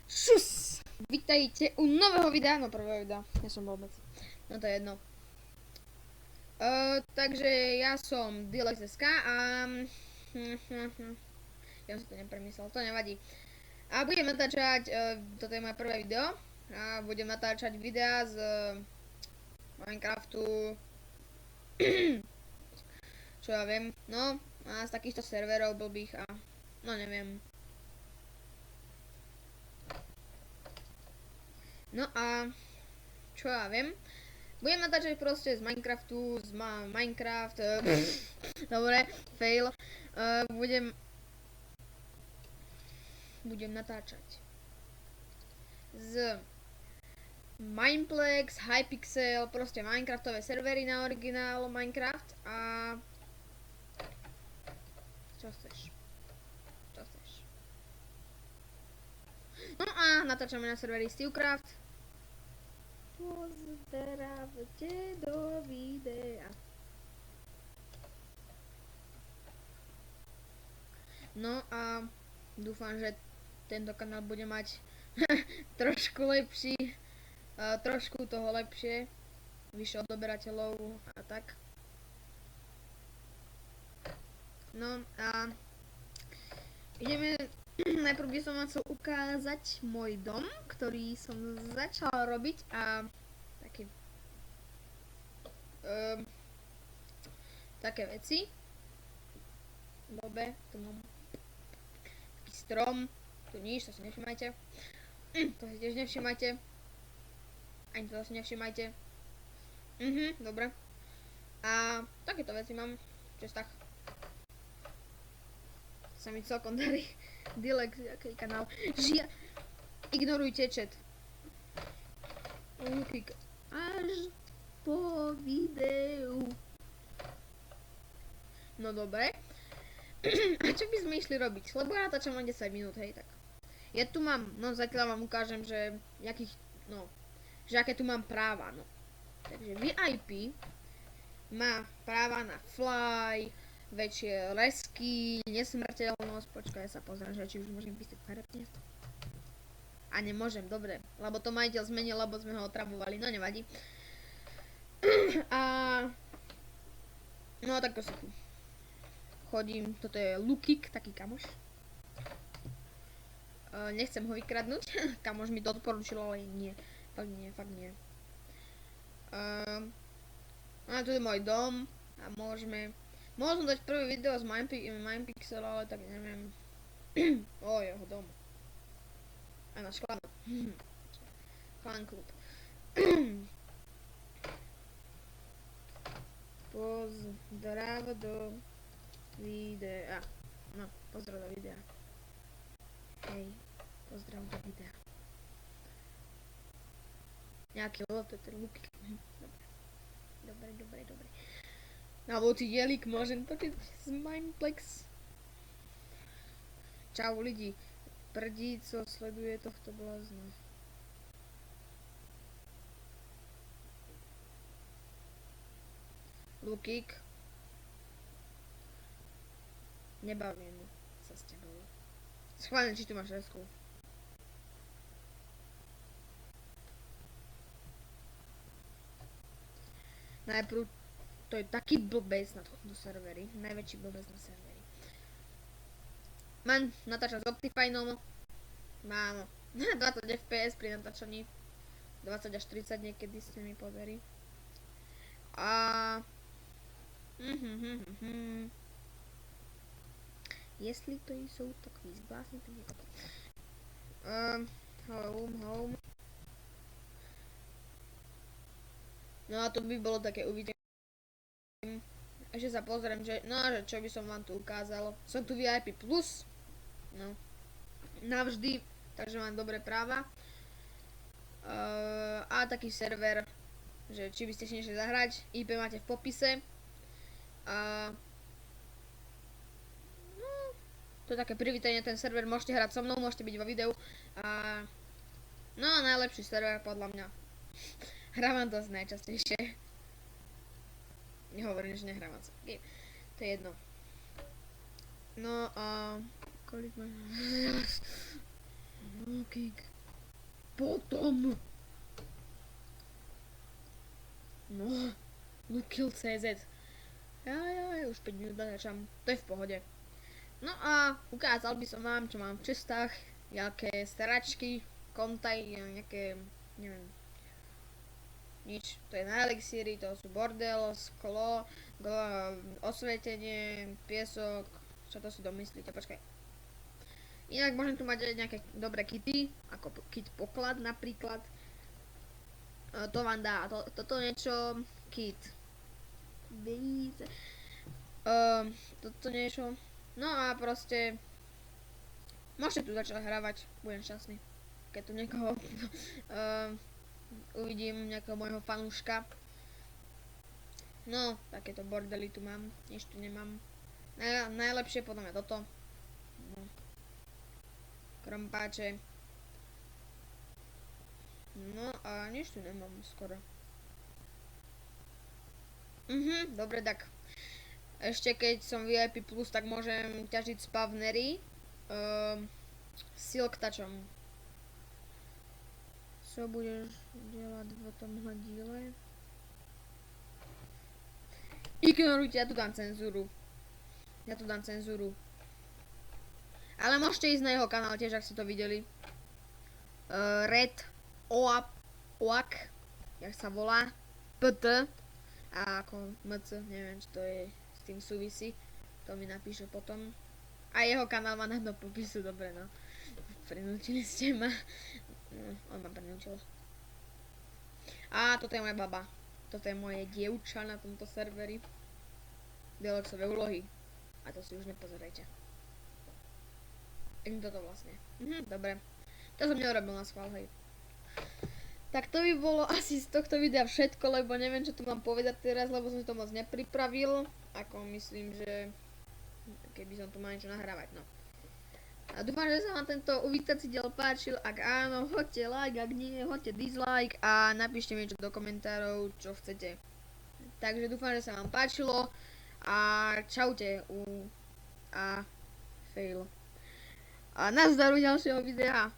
Šus! Vítajte u nového videa, no prvého videa, ja som vôbec, no to je jedno. Takže ja som Dilex.sk a ja som to nepremyslel, to nevadí. A budem natáčať, toto je moje prvé video, a budem natáčať videa z Minecraftu, čo ja viem, no a z takýchto serverov blbých a no neviem. No a čo ja viem, budem natáčať proste z Minecraftu, z Minecraft, dobre, fail, budem natáčať z Mineplex, Hypixel, proste Minecraftové servery na originál Minecraft a čo chceš? No a natáčame na serveri SteveCraft. Pozdravte do videa. No a dúfam, že tento kanál bude mať trošku lepší, trošku toho lepšie, vyššie odoberateľov a tak. No a ideme, najprv by som vám chcel ukázať môj dom, ktorý som začal robiť a taký také veci. Dobre, tu mám taký strom, tu nič, to si nevšimajte. To si tiež nevšimajte. Ani to si nevšimajte. Dobre. A takéto veci mám v čestách. Sa mi celkom darí. Dilex, aký kanál. Ignorujte chat. Až po videu. No dobre. A čo by sme išli robiť? Lebo ja natáčam len 10 minút, hej, tak. Ja tu mám, no zatiaľ vám ukážem, že že aké tu mám práva, no. Takže VIP má práva na fly, väčšie lesky, nesmrteľnosť, počkaj, sa pozriem, že či už môžem písať parepne. A nemôžem, dobre, lebo to majiteľ zmenil, lebo sme ho otravovali, no nevadí. A no takto sa tu chodím, toto je Lukik, taký kamoš. Nechcem ho vykradnúť, kamoš mi to odporučil, ale nie, fakt nie. A tu je môj dom a môžem dať prvé video z Minepixel, ale tak neviem. O, jeho dom. A náš klan. Klan klub. Pozdrav do videa. No, pozdrav do videa. Hej, pozdrav do videa. Nejaký lov, to je ten Lukik. Dobre. Na budúci dielik môžem točiť z Mineplex. Čau lidi. Prdí, co sleduje tohto blázna. Lukik. Nebavím sa s tebou. Schválne, či tu máš resku. Najprv, to je taký blbec na tomto serveri, najväčší blbec na serveri. Mám natáčať s Optifineom, mám 20 fps pri natáčaní, 20 až 30 niekedy sa mi podarí. A jestli to jsou takový zvláštní peníze. Home. No a to by bolo také, uvidím. Ešte sa pozriem, že čo by som vám tu ukázal. Som tu VIP plus. No. Navždy, takže mám dobré práva. A taký server, že či by ste si nešli zahrať, IP máte v popise. No, to je také privítanie, ten server, môžete hrať so mnou, môžete byť vo videu. No a najlepší server podľa mňa. Hrávam dosť najčastejšie. Nehovorím, že nehrám AC. Okay. To je jedno. No a... Kolik máš? Okay. Potom... No... Lookkill.cz. Ja, už 5 minút začam. To je v pohode. No a ukázal by som vám, čo mám v čestách. Jaké staračky, kontaj, nejaké... Neviem... Nič, to je na elixíry, to sú bordel, sklo, osvietenie, piesok, čo to si domyslíte, počkaj. Inak môžem tu mať aj nejaké dobré kity, ako kit poklad napríklad. To vám dá, toto niečo, kit. Toto niečo, no a proste, môžete tu začať hravať, budem šťastný, keď tu niekoho... uvidím nejakého môjho fanúška. No, takéto bordely tu mám, nič tu nemám. Najlepšie podľa mňa toto. No. Krompáče. No a nič tu nemám skoro. Dobre, tak. Ešte keď som VIP+, tak môžem ťažiť spavnery. Silk touchom. Co budeš dělat v tomhle díle? Ignorujte, ja tu dám cenzuru. Ale môžete ísť na jeho kanál tiež, ak ste to videli. Red Oak, jak sa volá, PT. A ako MC, neviem, či to je s tým súvisí. To mi napíše potom. A jeho kanál má do popisu, dobre no. Prinútili ste ma. On ma prinútil. A toto je moja baba. Toto je moje dievča na tomto serveri. Deluxové úlohy. A to si už nepozerajte. Toto vlastne. Dobre. To som neurobil na schvál, hej. Tak to by bolo asi z tohto videa všetko, lebo neviem, čo tu mám povedať teraz, lebo som si to moc nepripravil. Ako myslím, že keby som tu mal niečo nahrávať, no. A dúfam, že sa vám tento uvítací diel páčil. Ak áno, hoďte like, ak nie, hoďte dislike a napíšte mi niečo do komentárov, čo chcete. Takže dúfam, že sa vám páčilo a čaute a fail. A nazdar u ďalšieho videa.